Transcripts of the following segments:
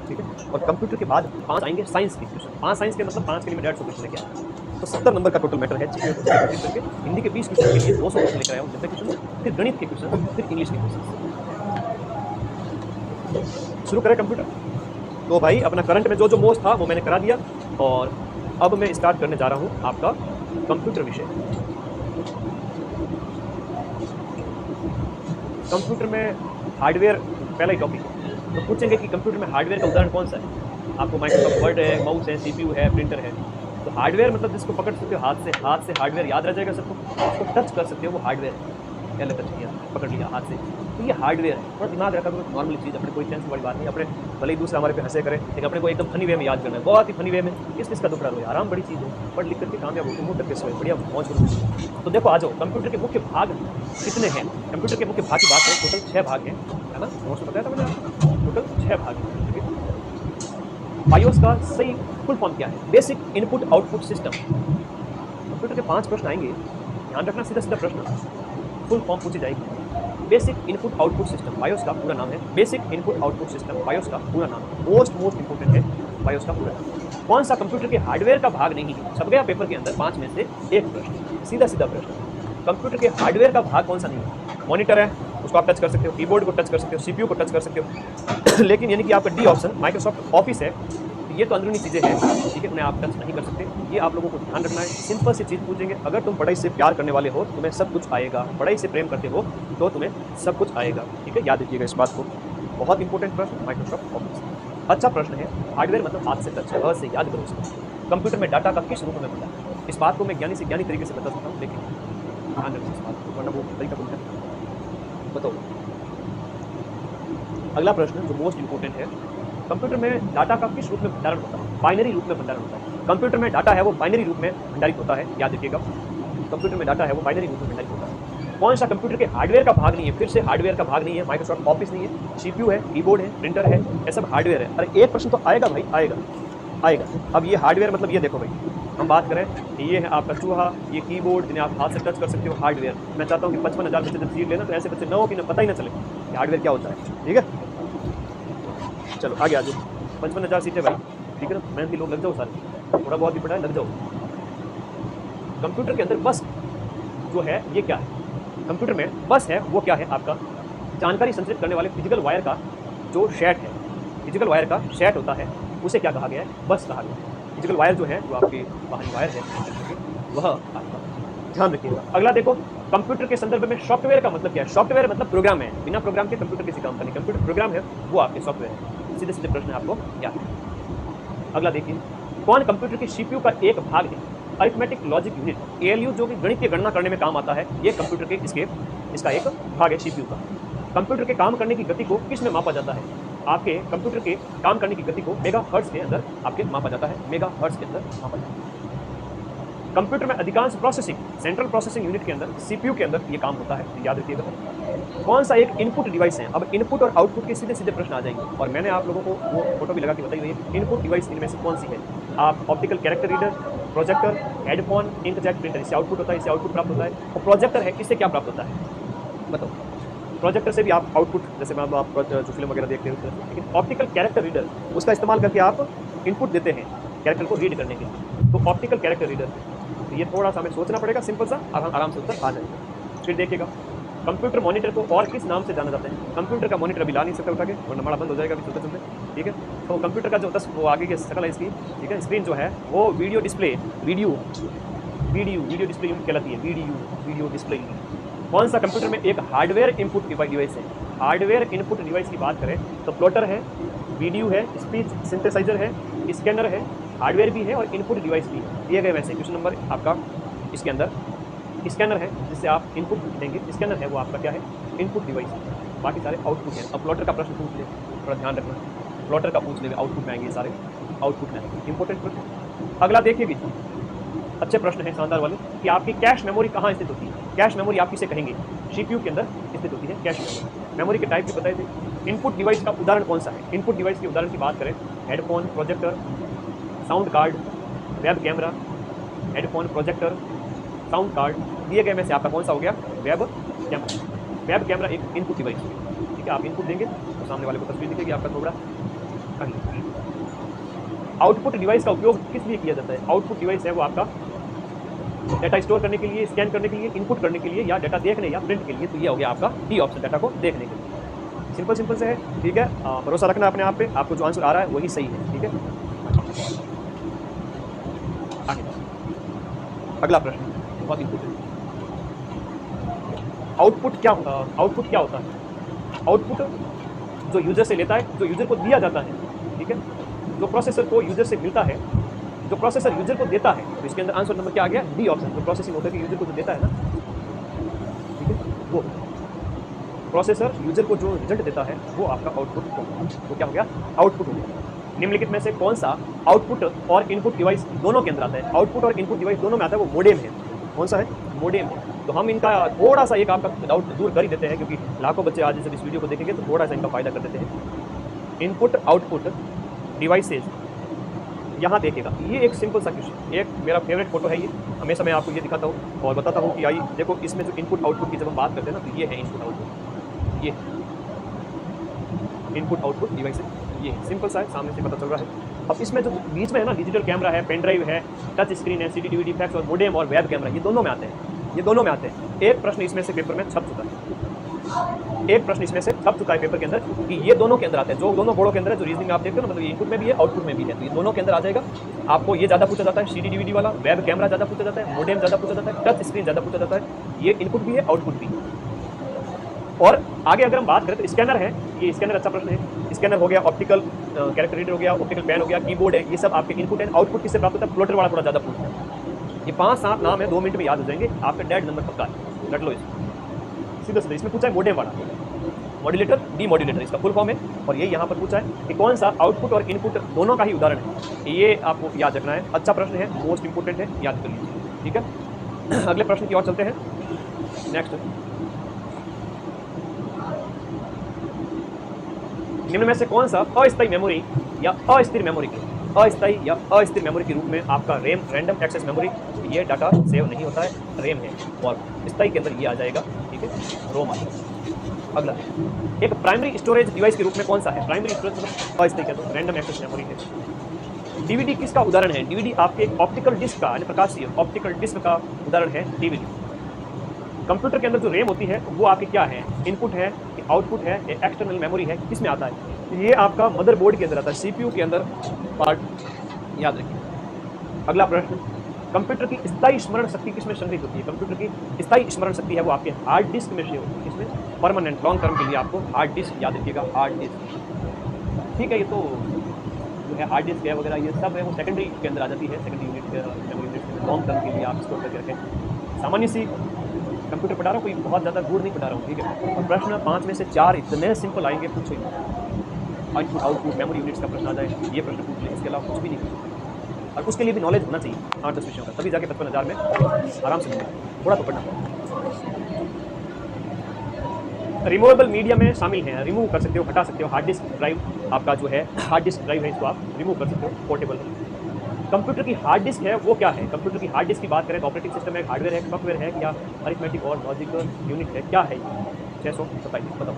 ठीक है। और कंप्यूटर के बाद 5 आएंगे साइंस के क्वेश्चन। 5 साइंस के मतलब 5 के लिए मैं 150 क्वेश्चन लेके आया हूँ। तो 70 नंबर का टोटल मैटर है जीके को कंप्लीट करके। हिंदी के 20 क्वेश्चन के लिए 200 क्वेश्चन लेकर आया हूँ, 90 क्वेश्चन, फिर गणित के क्वेश्चन, फिर इंग्लिश के क्वेश्चन। शुरू करें कंप्यूटर। तो भाई अपना करंट में जो जो मोस्ट था वो मैंने करा दिया, और अब मैं स्टार्ट करने जा रहा हूँ आपका कंप्यूटर विषय। कंप्यूटर में हार्डवेयर पहला ही टॉपिक है। तो पूछेंगे कि कंप्यूटर में हार्डवेयर का उदाहरण कौन सा है। आपको माइक्रोसॉफ्ट वर्ड है, माउस है, सीपीयू है, प्रिंटर है। तो हार्डवेयर मतलब जिसको पकड़ सकते हो हाथ से हार्डवेयर याद रह जाएगा सबको। उसको टच कर सकते हो वो हार्डवेयर है। पहले टच किया, पकड़ लिया हाथ से, तो ये हार्डवेयर है। थोड़ा दिमाग रखा करो, नॉर्मल चीज़, अपने कोई टेंशन वाली बात नहीं। अपने भले ही दूसरा हमारे पे हंसे करे, लेकिन अपने को एकदम फनी वे में याद करना है, बहुत ही फनी वे में। किस का दुखड़ा रो, आराम बड़ी चीज़ है। पढ़ लिख करके कामयाब होकर मुँह करके सोए, बढ़िया मौज करो। तो देखो आ जाओ, कंप्यूटर के मुख्य भाग कितने हैं। कंप्यूटर के मुख्य भाग की बात करें, टोटल 6 भाग हैं, है ना। मोस्ट बताया था मैंने आपको, टोटल 6 भाग हैं। बायोस का सही फुल फॉर्म क्या है? Basic input output system. Computer के 5 प्रश्न आएंगे, ध्यान रखना, सीधा सीधा प्रश्न, फुल फॉर्म पूछी जाएगी। Basic input output system BIOS का पूरा नाम है। Basic input output system BIOS का पूरा नाम है। मोस्ट इंपोर्टेंट है बायोस का पूरा नाम। कौन सा कंप्यूटर के हार्डवेयर का भाग नहीं है? छप गया पेपर के अंदर 5 में से एक प्रश्न, सीधा सीधा प्रश्न। कंप्यूटर के हार्डवेयर का भाग कौन सा नहीं है? मॉनिटर है, उसको आप टच कर सकते हो, कीबोर्ड को टच कर सकते हो, सीपीयू को टच कर सकते हो। लेकिन यानी कि आपका डी ऑप्शन माइक्रोसॉफ्ट ऑफिस है, ये तो अंदरूनी चीज़ें हैं, ठीक है, उन्हें आप टच नहीं कर सकते। ये आप लोगों को ध्यान रखना है। सिंपल सी चीज़ पूछेंगे, अगर तुम पढ़ाई से प्यार करने वाले हो तुम्हें सब कुछ आएगा, पढ़ाई से प्रेम करते हो तो तुम्हें सब कुछ आएगा, ठीक है। याद रखिएगा इस बात को, बहुत इंपॉर्टेंट प्रश्न माइक्रोसॉफ्ट ऑफिस। अच्छा प्रश्न है, हार्डवेयर मतलब हाथ से टच, हाथ से याद करो उसको। कंप्यूटर में डाटा का किस रूप में बनता है? इस बात को मैं ज्ञानी से ज्ञानी तरीके से बता सकता हूँ, लेकिन ध्यान रखो इस बात को, वरना वो तरीका बोलते हैं। बताओ अगला प्रश्न जो मोस्ट इंपोर्टेंट है, कंप्यूटर में डाटा का किस रूप में भंडारण होता है? बाइनरी रूप में भंडारण होता है। कंप्यूटर में डाटा है वो बाइनरी रूप में भंडारित होता है, याद रखिएगा। कंप्यूटर में डाटा है वो बाइनरी रूप में भंडारित होता है। कौन सा कंप्यूटर के हार्डवेयर का भाग नहीं है? फिर से हार्डवेयर का भाग नहीं है, माइक्रोसॉफ्ट ऑफिस नहीं है, सीपीयू है, कीबोर्ड है, प्रिंटर है, ये सब हार्डवेयर है। अरे एक प्रश्न तो आएगा भाई, आएगा। अब ये हार्डवेयर मतलब ये देखो भाई, हम बात करें, ये है आपका चूहा, ये कीबोर्ड जिन्हें आप हाथ से टच कर सकते हो, हार्डवेयर। मैं चाहता हूँ कि 55,000 बच्चे जब सीट लेना तो ऐसे बच्चे न हो कि पता ही ना चले कि हार्डवेयर क्या होता है, ठीक है। चलो आगे आ जाओ, 55,000 सीटें भाई, ठीक है ना, मेहनती लोग लग जाओ सारे, थोड़ा बहुत भी पढ़ा है लग जाओ। कंप्यूटर के अंदर बस जो है ये क्या है? कंप्यूटर में बस है वो क्या है? आपका जानकारी संचित करने वाले फिजिकल वायर का जो सेट है, फिजिकल वायर का सेट होता है, उसे क्या कहा गया है? बस कहा गया है। फिजिकल वायर जो है, जो आपकी बाहरी वायर है, वह आपका, ध्यान रखिएगा। अगला देखो, कंप्यूटर के संदर्भ में सॉफ्टवेयर का मतलब क्या है? सॉफ्टवेयर मतलब प्रोग्राम है, बिना प्रोग्राम के कंप्यूटर किसी काम का नहीं। कंप्यूटर प्रोग्राम है वो आपके सॉफ्टवेयर है। सीधे सीधे प्रश्न आपको क्या है। अगला देखिए, कौन कंप्यूटर की सीपीयू का एक भाग है? अरिथमेटिक लॉजिक यूनिट, एएलयू, जो कि गणित की गणना करने में काम आता है, ये कंप्यूटर के इसका एक भाग है सीपीयू का। कंप्यूटर के काम करने की गति को किस में मापा जाता है? आपके कंप्यूटर के काम करने की गति को मेगाहर्ट्ज के अंदर आपके मापा जाता है, मेगाहर्ट्ज के अंदर मापा जाता है। कंप्यूटर में अधिकांश प्रोसेसिंग सेंट्रल प्रोसेसिंग यूनिट के अंदर, सीपीयू के अंदर ये काम होता है, याद रखिएगा। कौन सा एक इनपुट डिवाइस है? अब इनपुट और आउटपुट के सीधे सीधे प्रश्न आ जाएंगे, और मैंने आप लोगों को वो फोटो भी लगा के बताई हुई है। इनपुट डिवाइस इनमें से कौन सी है? आप optical character reader, projector, headphone, inkjet printer, इससे आउटपुट होता है, इससे आउटपुट प्राप्त होता है। और प्रोजेक्टर है, इससे क्या प्राप्त होता है बताओ? प्रोजेक्टर से भी आप आउटपुट, जैसे मैं आप जो फिल्म वगैरह देखते हो, लेकिन ऑप्टिकल कैरेक्टर रीडर, उसका इस्तेमाल करके आप इनपुट देते हैं कैरेक्टर को रीड करने के लिए, तो ऑप्टिकल कैरेक्टर रीडर। तो ये थोड़ा सा हमें सोचना पड़ेगा, सिंपल सा, आराम से उत्तर आ जाएगा। फिर देखिएगा, कंप्यूटर मॉनिटर को और किस नाम से जाना जाता है? कंप्यूटर का मॉनिटर अभी ला नहीं सकता उठा के, वरना हमारा बंद हो जाएगा अभी चलते चलते, ठीक है। तो कंप्यूटर का जो वो आगे की शक्ल है इसकी, ठीक है, स्क्रीन जो है वो video display, video display unit कहलाती है, वीडियो डिस्प्ले यूनिट। कौन सा कंप्यूटर में एक हार्डवेयर इनपुट डिवाइस है? हार्डवेयर इनपुट डिवाइस की बात करें तो प्लॉटर है, वीडियो है, स्पीच सिंथेसाइजर है, स्कैनर है, हार्डवेयर भी है और इनपुट डिवाइस भी है। दिए गए वैसे क्वेश्चन नंबर आपका इसके अंदर स्कैनर है, जिससे आप इनपुट देंगे, स्कैनर है वो आपका क्या है? Input device. बाकी सारे आउटपुट हैं। अब प्लॉटर का प्रश्न पूछ ले, थोड़ा ध्यान रखना, प्लॉटर का पूछ ले, आउटपुट में आएंगे सारे, आउटपुट में आएंगे इंपॉर्टेंट प्रश्न। अगला देखिए भी, अच्छे प्रश्न है शानदार वाले, कि आपकी कैश मेमोरी कहाँ स्थित होती है? कैश मेमोरी आप किसे कहेंगे? सीपीयू के अंदर स्थित होती है कैश मेमोरी। मेमोरी के टाइप भी बताए थे। इनपुट डिवाइस का उदाहरण कौन सा है? इनपुट डिवाइस के उदाहरण की बात करें, headphone, projector, sound card, web camera, headphone, projector, sound card. दिए गए में से आपका कौन सा हो गया? Web camera. वेब कैमरा एक इनपुट डिवाइस है, ठीक है। आप इनपुट देंगे तो सामने वाले को तस्वीर दिखेगी आपका थोड़ा। आउटपुट डिवाइस का उपयोग किस लिए किया जाता है? आउटपुट डिवाइस है वो आपका डाटा स्टोर करने के लिए, स्कैन करने के लिए, इनपुट करने के लिए, या डाटा देखने या प्रिंट के लिए। तो ये हो गया आपका डी ऑप्शन, डाटा को देखने के लिए। सिंपल से है, ठीक है। भरोसा रखना अपने आप पे, आपको जो आंसर आ रहा है वही सही है, ठीक है। आगे अगला प्रश्न बहुत इंपॉर्टेंट। आउटपुट क्या होता है? आउटपुट जो यूजर से लेता है, जो यूजर को दिया जाता है, ठीक है, जो प्रोसेसर को यूजर से मिलता है, जो प्रोसेसर यूजर को देता है। तो इसके अंदर आंसर नंबर क्या आ गया? D option. जो प्रोसेसिंग होता है यूजर को जो देता है ना, ठीक है, वो प्रोसेसर यूजर को जो रिजल्ट देता है वो आपका आउटपुट होगा। तो क्या हो गया? आउटपुट हो गया। निम्नलिखित में से कौन सा आउटपुट और इनपुट डिवाइस दोनों के अंदर आता है? आउटपुट और इनपुट डिवाइस दोनों में आता है, वो मोडेम है। कौन सा है? मोडेम है। तो हम इनका थोड़ा सा एक आपका डाउट दूर कर ही देते हैं, क्योंकि लाखों बच्चे आज जब इस वीडियो को देखेंगे तो थोड़ा सा इनका फायदा कर देते हैं। इनपुट आउटपुट डिवाइसेज, यहाँ देखिएगा, ये एक सिंपल सा क्वेश्चन, एक मेरा फेवरेट फोटो है ये। हमेशा मैं आपको ये दिखाता हूँ और बताता हूँ कि आई देखो, इसमें जो इनपुट आउटपुट की जब हम बात करते हैं ना, तो ये है इनपुट आउटपुट, ये इनपुट आउटपुट डिवाइसेज, ये सिंपल सा है, सामने से पता चल रहा है। अब इसमें जो बीच में है ना, डिजिटल कैमरा है, पेन ड्राइव है, टच स्क्रीन है, CD DVD फैक्स और मोडेम और वेब कैमरा, ये दोनों में आते हैं, ये दोनों में आते हैं। एक प्रश्न इसमें से पेपर में छप चुका है, एक प्रश्न इसमें से छप चुका है पेपर के अंदर कि ये दोनों के अंदर आते हैं। जो दोनों बोर्डों के अंदर है, जो रीजनिंग आप देखते हो ना, मतलब ये इनपुट में भी है, आउटपुट में भी है, तो ये दोनों के अंदर आ जाएगा। आपको ये ज़्यादा पूछा जाता है, CD DVD वाला, वेब कैमरा ज़्यादा पूछा जाता है, मोडेम ज़्यादा पूछा जाता है, टच स्क्रीन ज़्यादा पूछा जाता है। ये इनपुट भी है, आउटपुट भी है। और आगे अगर हम बात करें तो स्कैनर है, ये स्कैनर अच्छा प्रश्न है। स्कैनर हो गया, ऑप्टिकल कैरेक्टर रीडर हो गया, ऑप्टिकल पेन हो गया, कीबोर्ड है, ये सब आपके इनपुट है। आउटपुट किससे प्राप्त होता है? प्लॉटर वाला थोड़ा ज़्यादा पूछता है। ये 5-7 नाम है, 2 मिनट में याद हो जाएंगे, आपका डेढ़ नंबर पक्का है, रट लो इसको सीधा सीधा। इसमें पूछा है मोडेम वाला, मॉड्यूलेटर, डीमॉड्यूलेटर इसका फुल फॉर्म है। और ये यहाँ पर पूछा है कि कौन सा आउटपुट और इनपुट दोनों का ही उदाहरण है। ये आपको याद रखना है, अच्छा प्रश्न है, मोस्ट इंपोर्टेंट है, याद कर लीजिए, ठीक है। अगले प्रश्न की ओर चलते हैं। नेक्स्ट, निम्न में से कौन सा अस्थायी मेमोरी या अस्थिर मेमोरी के रूप में आपका रैम, रैंडम एक्सेस मेमोरी, ये डाटा सेव नहीं होता है, रैम है, और स्थायी के अंदर ये आ जाएगा, ठीक है, रोम आ जाएगा। अगला, एक प्राइमरी स्टोरेज डिवाइस के रूप में कौन सा है? प्राइमरी स्टोरेज मतलब अस्थायी का, तो रैंडम एक्सेस मेमोरी है। डीवीडी किसका उदाहरण है? डीवीडी आपके एक ऑप्टिकल डिस्क का, यानी प्रकाशीय ऑप्टिकल डिस्क का उदाहरण है डीवीडी। कंप्यूटर के अंदर जो रैम होती है वो आपके क्या है? इनपुट है, आउटपुट है, एक्सटर्नल मेमोरी है, किस में आता है? ये आपका मदरबोर्ड के अंदर आता है, सीपीयू के अंदर पार्ट, याद रखिए। अगला प्रश्न, कंप्यूटर की स्थायी स्मरण शक्ति किसमें संग्रहित होती है? कंप्यूटर की स्थायी स्मरण शक्ति है वो आपके हार्ड डिस्क में से होती है। इसमें परमानेंट लॉन्ग टर्म के लिए आपको हार्ड डिस्क याद रखिएगा, हार्ड डिस्क, ठीक है। ये तो जो है हार्ड डिस्क है वगैरह, ये सब है वो सेकेंडरी के अंदर आ जाती है, सेकेंडरी यूनिट मेमोरी यूनिट में लॉन्ग टर्म के लिए आप स्टोर करके रखें। सामान्य सी कंप्यूटर पढ़ा रहा हूँ, कोई बहुत ज़्यादा गुड़ नहीं पढ़ा रहा हूँ, ठीक है। और प्रश्न 5 में से 4 इतने सिंपल आएंगे, पूछो इनपुट आउटपुट मेमोरी यूनिट्स का प्रश्न आ जाए, ये प्रश्न पूछ ले, इसके अलावा कुछ भी नहीं। और उसके लिए भी नॉलेज होना चाहिए 8-10 विषयों का, तभी जाके 55,000 में आराम से मिलेगा, थोड़ा तो पढ़ना। रिमूवेबल मीडिया में शामिल हैं, रिमूव कर सकते हो, हटा सकते हो। हार्ड डिस्क ड्राइव आपका जो है, हार्ड डिस्क ड्राइव है, इसको आप रिमूव कर सकते हो, पोर्टेबल। कंप्यूटर की हार्ड डिस्क है वो क्या है? कंप्यूटर की हार्ड डिस्क की बात करें तो ऑपरेटिंग सिस्टम है, हार्डवेयर है, सॉफ्टवेयर है, या अरिथमेटिक और लॉजिकल यूनिट है, क्या है? 627 बताओ।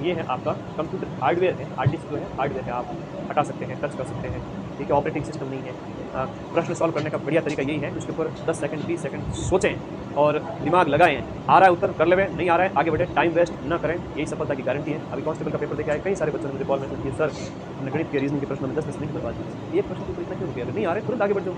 ये है आपका कंप्यूटर हार्डवेयर है, हार्ड डिस्क जो है हार्डवेयर है, आप हटा सकते हैं, टच कर सकते हैं, ठीक है। ऑपरेटिंग सिस्टम नहीं है। प्रश्न सॉल्व करने का बढ़िया तरीका यही है, उसके ऊपर 10 सेकंड 20 सेकंड सोचें और दिमाग लगाएं। आ रहा है उत्तर कर लेवे, नहीं आ रहा है आगे बढ़े, टाइम वेस्ट ना करें, यही सफलता की गारंटी है। अभी कांस्टेबल का पेपर देके आए, कई सारे बच्चों ने मुझे कॉल मैसेज किए, सर हमने गणित के रीजनिंग के प्रश्न में 10 मिनट बर्बाद किए, एक प्रश्न को इतना क्यों रुके? नहीं आ रहे तुरंत आगे बढ़ जाओ।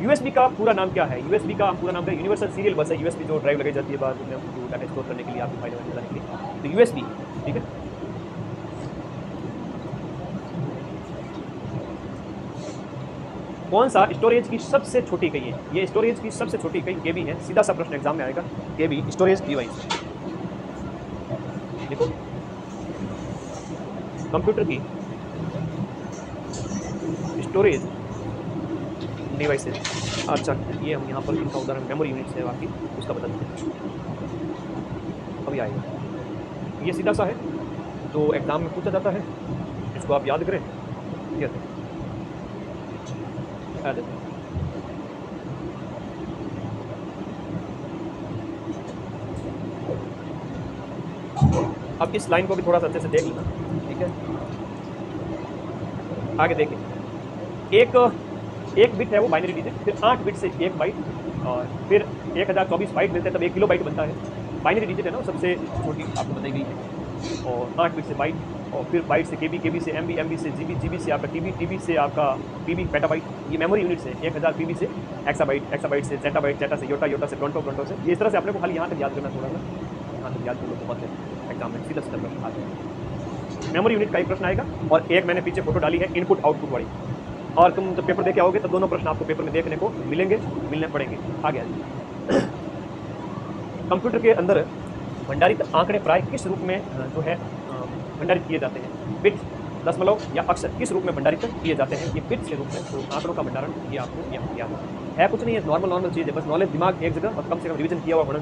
यूएसबी का पूरा नाम क्या है? यूएसबी का पूरा नाम है यूनिवर्सल सीरियल बस है। यूएसबी जो ड्राइव लगाई जाती है बाद में डाटा स्टोर करने के लिए, आपके फाइल बनाने के लिए, तो यूएसबी, ठीक है। कौन सा स्टोरेज की सबसे छोटी इकाई है? ये स्टोरेज की सबसे छोटी इकाई केबी है, सीधा सा प्रश्न एग्जाम में आएगा, केबी स्टोरेज डिवाइस। देखो कंप्यूटर की स्टोरेज डिवाइसेज, अच्छा ये हम यहाँ पर इनका उदाहरण मेमोरी यूनिट है आपकी, उसका बता देते हैं, अभी आएगा। ये सीधा सा है जो एग्जाम में पूछा जाता है, इसको आप याद करें, ठीक है। अब इस लाइन को भी थोड़ा सा अच्छे से देख लेना, ठीक है। आगे देखें, एक बिट है वो बाइनरी डिजिट, फिर 8 बिट से 1 बाइट, और फिर 1024 बाइट मिलते हैं तब 1 किलो बाइट बनता है। बाइनरी डिजिट है ना, सबसे छोटी आपको बताई गई है। और 8 बिट से बाइट, और फिर बाइट से केबी, केबी से एमबी, एमबी से जीबी, जीबी से आपका टीबी, टीबी से आपका पीबी, पेटाबाइट। ये मेमोरी यूनिट्स है। 1000 पीबी से एक्साबाइट, एक्साबाइट से जेटाबाइट, जेटा से योटा, योटा से प्रोंटो, प्रोंटो से। ये इस तरह से अपने को खाली यहाँ तक याद करना, थोड़ा सा यहाँ तक याद कर लो, बहुत है एग्जाम में सीधा सीधा प्रश्न आते हैं। मेमोरी यूनिट का एक प्रश्न आएगा, और एक मैंने पीछे फोटो डाली है इनपुट आउटपुट वाली। और तुम जब पेपर देके आओगे तो दोनों प्रश्न आपको पेपर में देखने को मिलने पड़ेंगे। आगे आइए। कंप्यूटर के अंदर भंडारित आंकड़े प्राय किस रूप में जो है भंडारित किए जाते हैं? बिट, दशमलव या अक्षर, किस रूप में भंडारित किए जाते हैं? ये बिट के रूप में। तो आंकड़ों का भंडारण ये आपको याद है कुछ नहीं है, नॉर्मल चीज़ है, बस नॉलेज दिमाग एक जगह और कम से कम रिवीजन किया हुआ होना चाहिए।